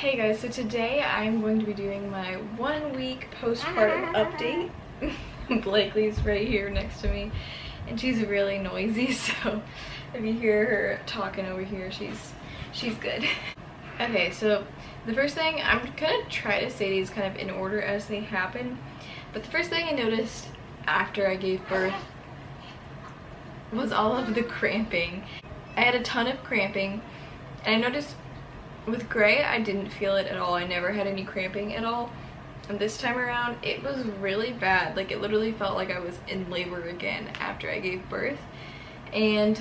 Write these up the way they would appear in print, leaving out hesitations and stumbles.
Hey guys, so today I'm going to be doing my 1 week postpartum update. Blakely's right here next to me and she's really noisy, so if you hear her talking over here, she's good. Okay, so the first thing, I'm gonna try to say these kind of in order as they happen, but the first thing I noticed after I gave birth was all of the cramping. I had a ton of cramping, and I noticed with Gray, I didn't feel it at all. I never had any cramping at all. And this time around, it was really bad. Like, it literally felt like I was in labor again after I gave birth. And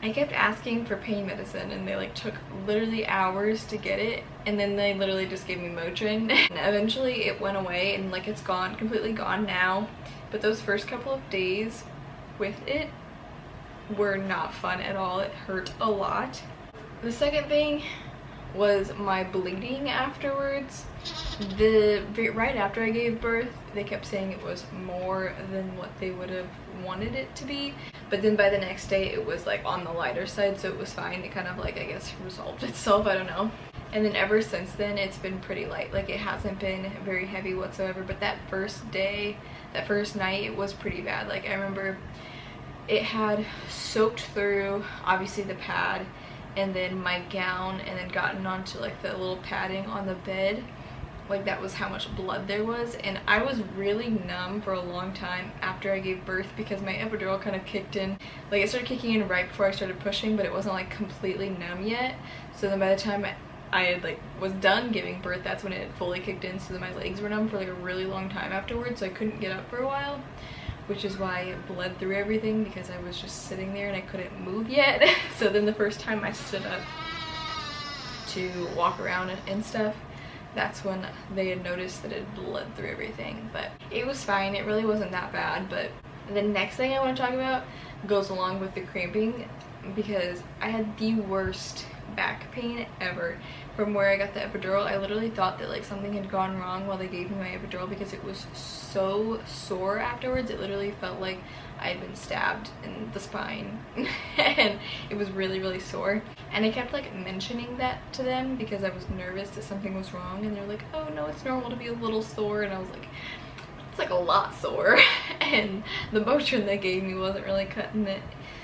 I kept asking for pain medicine, and they like took literally hours to get it. And then they literally just gave me Motrin. And eventually it went away, and like it's gone, completely gone now. But those first couple of days with it were not fun at all. It hurt a lot. The second thing was my bleeding afterwards. Right after I gave birth, they kept saying it was more than what they would have wanted it to be, but then by the next day it was like on the lighter side, so it was fine. It kind of like, I guess, resolved itself, I don't know. And then ever since then it's been pretty light. Like, it hasn't been very heavy whatsoever, but that first day, that first night, it was pretty bad. Like, I remember it had soaked through obviously the pad and then my gown, and then gotten onto like the little padding on the bed. Like, that was how much blood there was. And I was really numb for a long time after I gave birth because my epidural kind of kicked in. Like, it started kicking in right before I started pushing, but it wasn't like completely numb yet. So then by the time I like was done giving birth, that's when it fully kicked in. So then my legs were numb for like a really long time afterwards, so I couldn't get up for a while, which is why it bled through everything, because I was just sitting there and I couldn't move yet. So then the first time I stood up to walk around and stuff, that's when they had noticed that it bled through everything. But it was fine, it really wasn't that bad. But the next thing I want to talk about goes along with the cramping, because I had the worst back pain ever. From where I got the epidural, I literally thought that like something had gone wrong while they gave me my epidural, because it was so sore afterwards. It literally felt like I had been stabbed in the spine and it was really, really sore. And I kept like mentioning that to them because I was nervous that something was wrong, and they're like, oh no, it's normal to be a little sore. And I was like, it's like a lot sore. And the Motrin they gave me wasn't really cutting it.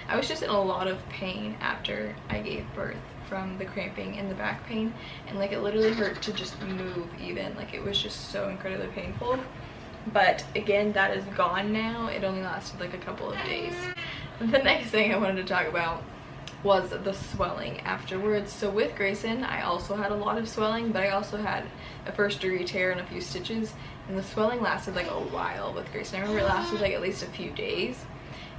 I was just in a lot of pain after I gave birth from the cramping and the back pain, and like it literally hurt to just move even. Like, it was just so incredibly painful. But again, that is gone now. It only lasted like a couple of days. The next thing I wanted to talk about was the swelling afterwards. So with Greyson, I also had a lot of swelling, but I also had a first-degree tear and a few stitches, and the swelling lasted like a while with Greyson. I remember it lasted like at least a few days.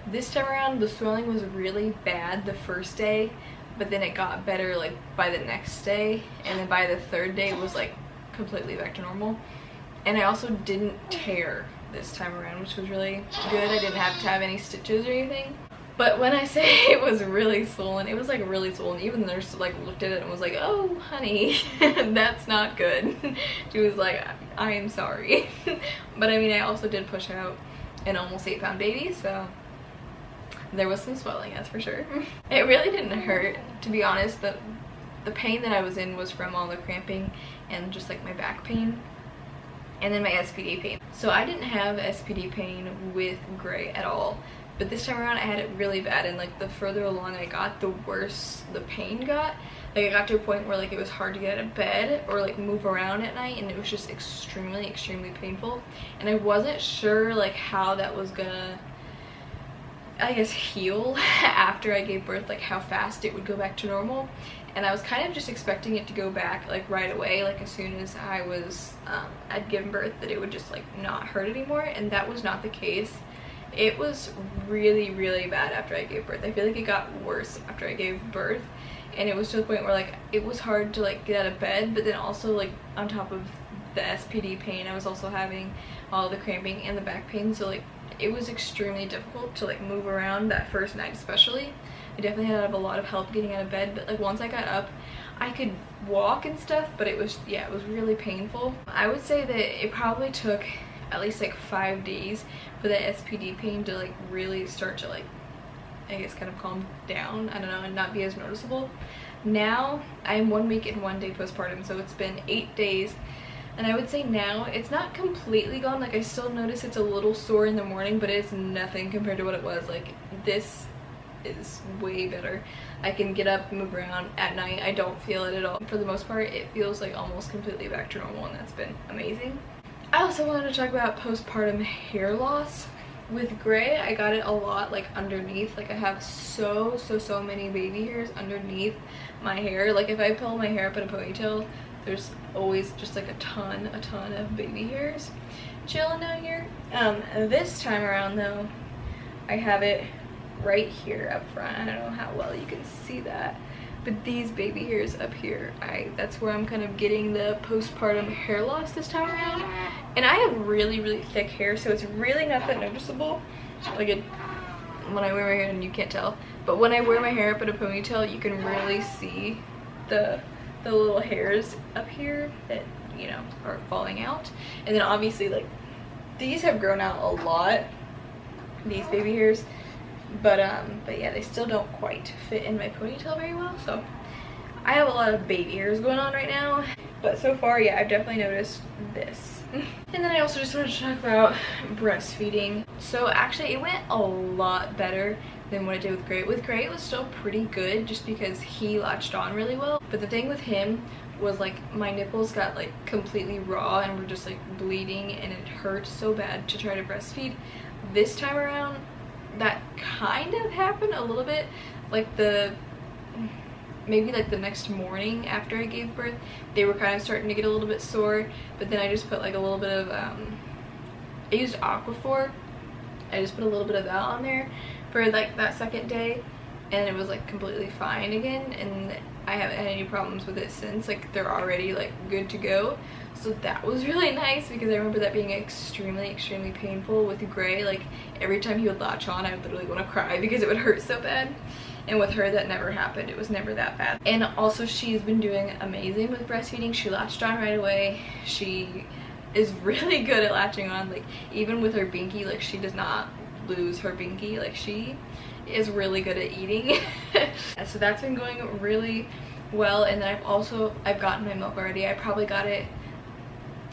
This time around, the swelling was really bad the first day, but then it got better like by the next day, and then by the third day it was like completely back to normal. And I also didn't tear this time around, which was really good. I didn't have to have any stitches or anything. But when I say it was really swollen, it was like really swollen. Even the nurse like looked at it and was like, oh honey, that's not good. She was like, I am sorry. But I mean, I also did push out an almost 8-pound baby, so there was some swelling, that's for sure. It really didn't hurt, to be honest. The pain that I was in was from all the cramping and just like my back pain, and then my SPD pain. So I didn't have SPD pain with Gray at all, but this time around I had it really bad, and like the further along I got, the worse the pain got. Like, I got to a point where like it was hard to get out of bed or like move around at night, and it was just extremely, extremely painful. And I wasn't sure like how that was gonna, I guess, heal after I gave birth, like how fast it would go back to normal. And I was kind of just expecting it to go back like right away, like as soon as I was I'd given birth, that it would just like not hurt anymore. And that was not the case. It was really, really bad after I gave birth. I feel like it got worse after I gave birth, and it was to the point where like it was hard to like get out of bed. But then also, like, on top of the SPD pain, I was also having all the cramping and the back pain, so like it was extremely difficult to like move around that first night especially. I definitely had a lot of help getting out of bed, but like once I got up, I could walk and stuff, but it was, yeah, it was really painful. I would say that it probably took at least like 5 days for the SPD pain to like really start to like, I guess, kind of calm down, I don't know, and not be as noticeable. now I'm 1 week and 1 day postpartum, so it's been 8 days. And I would say now it's not completely gone. Like, I still notice it's a little sore in the morning, but it's nothing compared to what it was. Like, this is way better. I can get up, move around at night. I don't feel it at all. For the most part, it feels like almost completely back to normal, and that's been amazing. I also wanted to talk about postpartum hair loss. With Gray, I got it a lot like underneath. Like, I have so many baby hairs underneath my hair. Like, if I pull my hair up in a ponytail, there's always just like a ton of baby hairs chilling down here. This time around though, I have it right here up front. I don't know how well you can see that, but these baby hairs up here, that's where I'm kind of getting the postpartum hair loss this time around. And I have really thick hair, so it's really not that noticeable. Like, when I wear my hair, and you can't tell, but when I wear my hair up in a ponytail, you can really see the little hairs up here that, you know, are falling out. And then obviously, like, these have grown out a lot, these baby hairs, but yeah, they still don't quite fit in my ponytail very well. So I have a lot of baby hairs going on right now, but so far, yeah, I've definitely noticed this. And then I also just wanted to talk about breastfeeding. So actually, it went a lot better than what I did with Gray. With Gray, it was still pretty good just because he latched on really well. But the thing with him was, like, my nipples got like completely raw and were just like bleeding, and it hurt so bad to try to breastfeed. This time around, that kind of happened a little bit. Like, maybe like the next morning after I gave birth, they were kind of starting to get a little bit sore, but then I just put like a little bit of I used Aquaphor. I just put a little bit of that on there for like that second day, and it was like completely fine again, and I haven't had any problems with it since. Like, they're already like good to go. So that was really nice, because I remember that being extremely painful with Gray. Like, every time he would latch on, I would literally want to cry because it would hurt so bad. And with her, that never happened. It was never that bad. And also, she's been doing amazing with breastfeeding. She latched on right away. She is really good at latching on. Like, even with her binky, like, she does not lose her binky. Like, she is really good at eating. So that's been going really well. And then I've gotten my milk already. I probably got it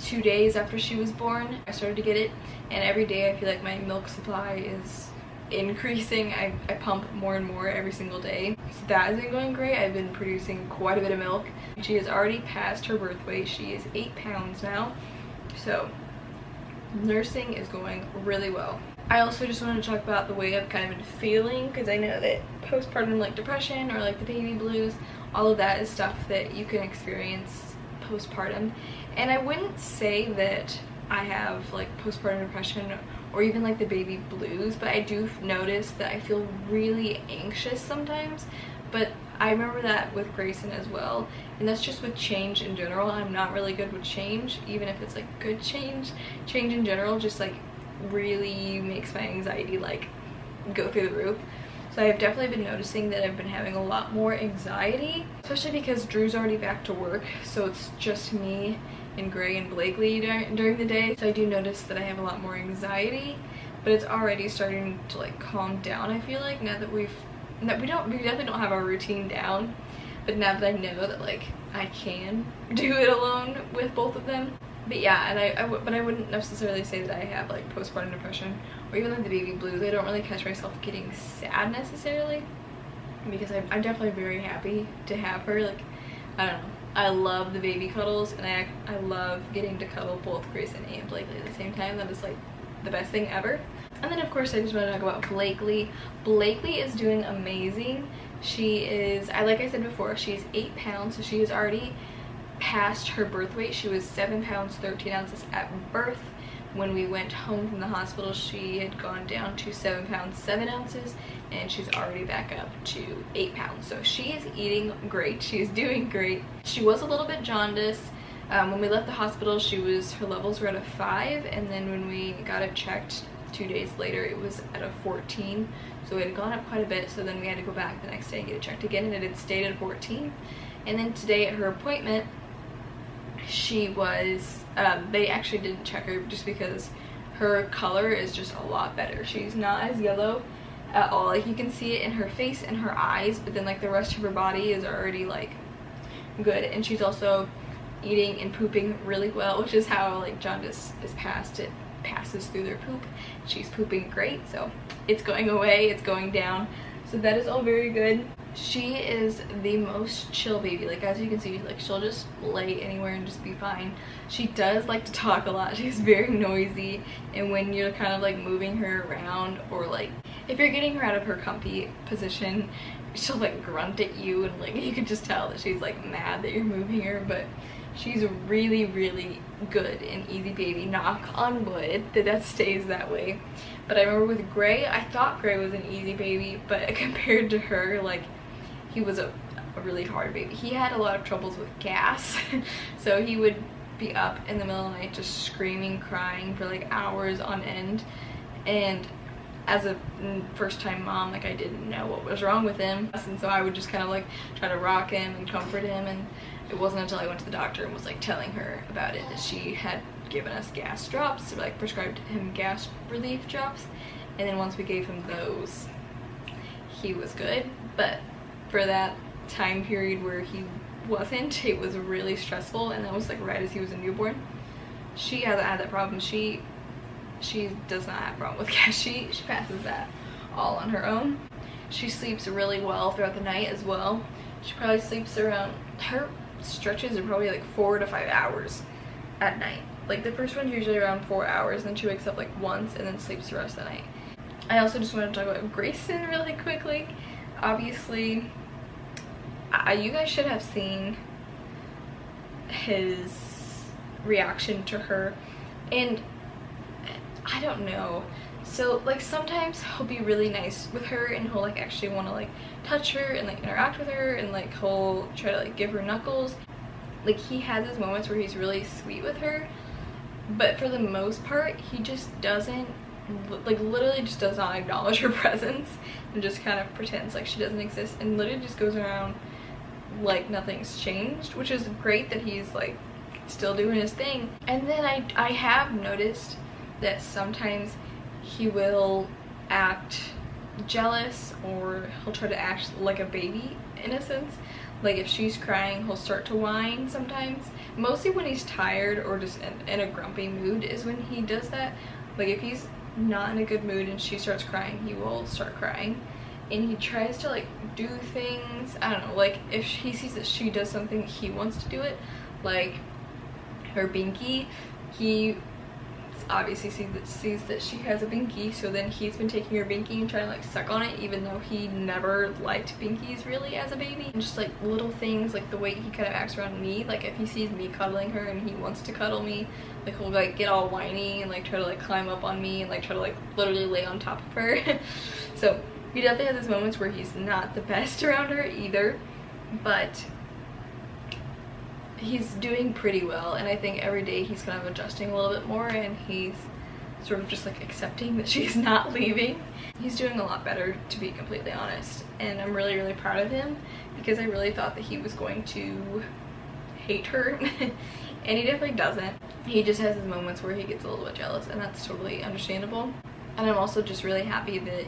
2 days after she was born. I started to get it, and every day I feel like my milk supply is increasing. I pump more and more every single day, so that has been going great. I've been producing quite a bit of milk. She has already passed her birth weight. She is 8 pounds now, so nursing is going really well. I also just wanted to talk about the way I've kind of been feeling, because I know that postpartum, like, depression or like the baby blues, all of that is stuff that you can experience postpartum. And I wouldn't say that I have like postpartum depression or even like the baby blues, but I do notice that I feel really anxious sometimes. But I remember that with Greyson as well, and that's just with change in general. I'm not really good with change, even if it's like good change. Change in general just like really makes my anxiety like go through the roof. So I've definitely been noticing that I've been having a lot more anxiety, especially because Drew's already back to work, so it's just me and Gray and Blakely during the day. So I do notice that I have a lot more anxiety, but it's already starting to like calm down, I feel like, now that we definitely don't have our routine down, but now that I know that like I can do it alone with both of them. But yeah, and I wouldn't necessarily say that I have like postpartum depression or even like the baby blues. I don't really catch myself getting sad necessarily, because I'm definitely very happy to have her. Like, I don't know, I love the baby cuddles, and I love getting to cuddle both Greyson and Blakely at the same time. That is like the best thing ever. And then of course I just want to talk about Blakely. Blakely is doing amazing. She is, like I said before, she's 8 pounds, so she is already past her birth weight. She was 7 pounds 13 ounces at birth. When we went home from the hospital, she had gone down to 7 pounds 7 ounces, and she's already back up to 8 pounds. So she is eating great. She is doing great. She was a little bit jaundiced. When we left the hospital, her levels were at a 5, and then when we got it checked 2 days later, it was at a 14. So it had gone up quite a bit. So then we had to go back the next day and get it checked again, and it had stayed at 14. And then today at her appointment, she was, they actually didn't check her just because her color is just a lot better. She's not as yellow at all. Like you can see it in her face and her eyes, but then like the rest of her body is already like good. And she's also eating and pooping really well, which is how like jaundice is passed. It passes through their poop. She's pooping great, so it's going away, it's going down, so that is all very good. She is the most chill baby. Like as you can see, like she'll just lay anywhere and just be fine. She does like to talk a lot. She's very noisy, and when you're kind of like moving her around, or like if you're getting her out of her comfy position, she'll like grunt at you, and like you can just tell that she's like mad that you're moving her. But she's really, really good and easy baby. Knock on wood that stays that way. But I remember with Grey, I thought Grey was an easy baby, but compared to her, like he was a really hard baby. He had a lot of troubles with gas. So he would be up in the middle of the night just screaming, crying for like hours on end. And as a first-time mom, like I didn't know what was wrong with him, and so I would just kind of like try to rock him and comfort him. And it wasn't until I went to the doctor and was like telling her about it that she had given us gas drops, so, like prescribed him gas relief drops. And then once we gave him those, he was good. But for that time period where he wasn't, it was really stressful, and that was like right as he was a newborn. She hasn't had that problem. She does not have a problem with gas. She passes that all on her own. She sleeps really well throughout the night as well. She probably sleeps around, her stretches are probably like 4 to 5 hours at night. Like the first one's usually around 4 hours, and then she wakes up like once and then sleeps the rest of the night. I also just want to talk about Greyson really quickly. Obviously, you guys should have seen his reaction to her, and I don't know. So like sometimes he'll be really nice with her, and he'll like actually want to like touch her and like interact with her, and like he'll try to like give her knuckles. Like he has his moments where he's really sweet with her, but for the most part he just doesn't, like literally just does not acknowledge her presence, and just kind of pretends like she doesn't exist, and literally just goes around like nothing's changed, which is great that he's like still doing his thing. And then I have noticed that sometimes he will act jealous, or he'll try to act like a baby in a sense. Like if she's crying, he'll start to whine sometimes. Mostly when he's tired or just in a grumpy mood is when he does that. Like if he's not in a good mood and she starts crying, he will start crying. And he tries to like do things, I don't know, like if he sees that she does something, he wants to do it. Like her binky, he obviously sees that she has a binky, so then he's been taking her binky and trying to like suck on it, even though he never liked binkies really as a baby. And just like little things, like the way he kind of acts around me, like if he sees me cuddling her and he wants to cuddle me, like he'll like get all whiny and like try to like climb up on me and like try to like literally lay on top of her. So he definitely has his moments where he's not the best around her either, but he's doing pretty well. And I think every day he's kind of adjusting a little bit more, and he's sort of just like accepting that she's not leaving. He's doing a lot better, to be completely honest, and I'm really, really proud of him, because I really thought that he was going to hate her and he definitely doesn't. He just has his moments where he gets a little bit jealous, and that's totally understandable. And I'm also just really happy that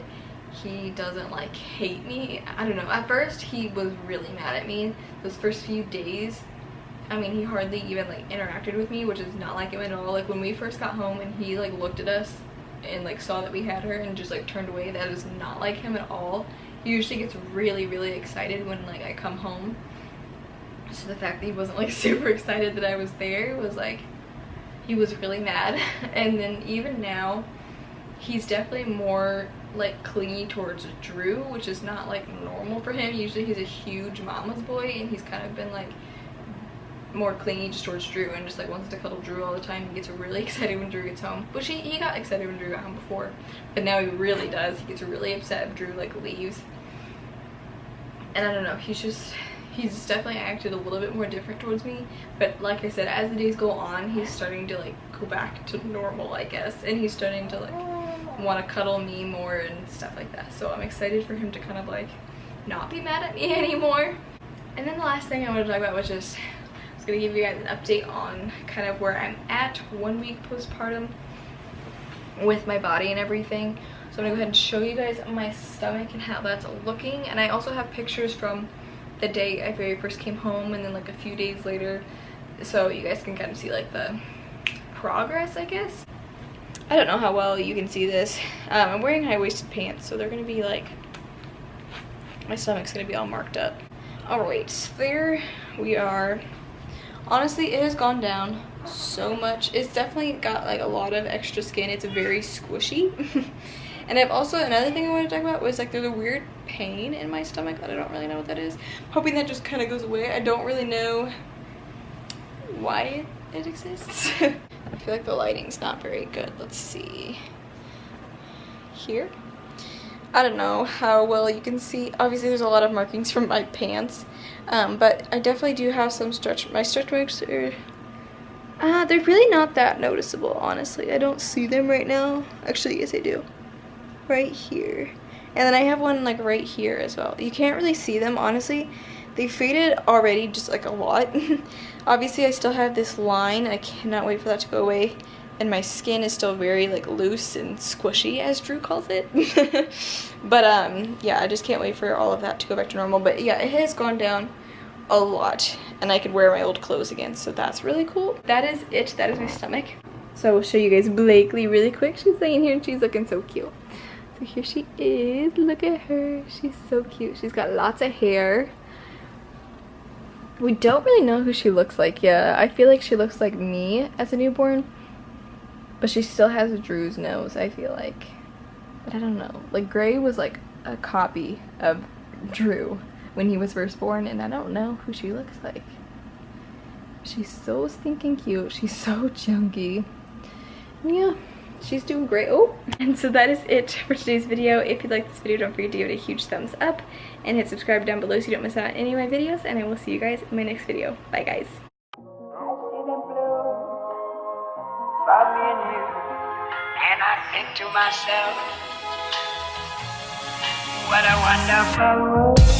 he doesn't like hate me. I don't know, at first he was really mad at me those first few days. I mean, he hardly even like interacted with me, which is not like him at all. Like when we first got home and he like looked at us and like saw that we had her and just like turned away, that is not like him at all. He usually gets really, really excited when like I come home. So the fact that he wasn't like super excited that I was there was like, he was really mad. And then even now, he's definitely more like clingy towards Drew, which is not like normal for him. Usually he's a huge mama's boy, and he's kind of been like more clingy just towards Drew and just like wants to cuddle Drew all the time. He gets really excited when Drew gets home, which he got excited when Drew got home before, but now he really does. He gets really upset if Drew like leaves. And I don't know, he's definitely acted a little bit more different towards me. But like I said, as the days go on, he's starting to like go back to normal, I guess, and he's starting to like want to cuddle me more and stuff like that. So I'm excited for him to kind of like not be mad at me anymore. And then the last thing I want to talk about was just, I was going to give you guys an update on kind of where I'm at 1 week postpartum with my body and everything. So I'm gonna go ahead and show you guys my stomach and how that's looking. And I also have pictures from the day I very first came home and then like a few days later, so you guys can kind of see like the progress, I guess. I don't know how well you can see this. I'm wearing high-waisted pants, so they're gonna be like, my stomach's gonna be all marked up. All right, so there we are. Honestly, it has gone down so much. It's definitely got like a lot of extra skin. It's very squishy. And I've also, another thing I wanted to talk about was like there's a weird pain in my stomach that I don't really know what that is. Hoping that just kind of goes away. I don't really know why it exists. I feel like the lighting's not very good. Let's see. Here. I don't know how well you can see. Obviously there's a lot of markings from my pants. But I definitely do have some my stretch marks are, they're really not that noticeable, honestly. I don't see them right now. Actually, yes I do. Right here. And then I have one like right here as well. You can't really see them, honestly. They faded already just like a lot. Obviously I still have this line. I cannot wait for that to go away. And my skin is still very like loose and squishy, as Drew calls it. But yeah, I just can't wait for all of that to go back to normal. But yeah, it has gone down a lot and I could wear my old clothes again, so that's really cool. That is it. That is my stomach. So I will show you guys Blakely really quick. She's laying here and she's looking so cute. So here she is. Look at her. She's so cute. She's got lots of hair. We don't really know who she looks like yet. I feel like she looks like me as a newborn, but she still has Drew's nose, I feel like. But I don't know. Like, Gray was like a copy of Drew when he was first born, and I don't know who she looks like. She's so stinking cute. She's so chunky. Yeah, she's doing great. Oh, and so that is it for today's video. If you like this video, don't forget to give it a huge thumbs up and hit subscribe down below so you don't miss out on any of my videos, and I will see you guys in my next video. Bye guys. And I think to myself, what a wonderful world.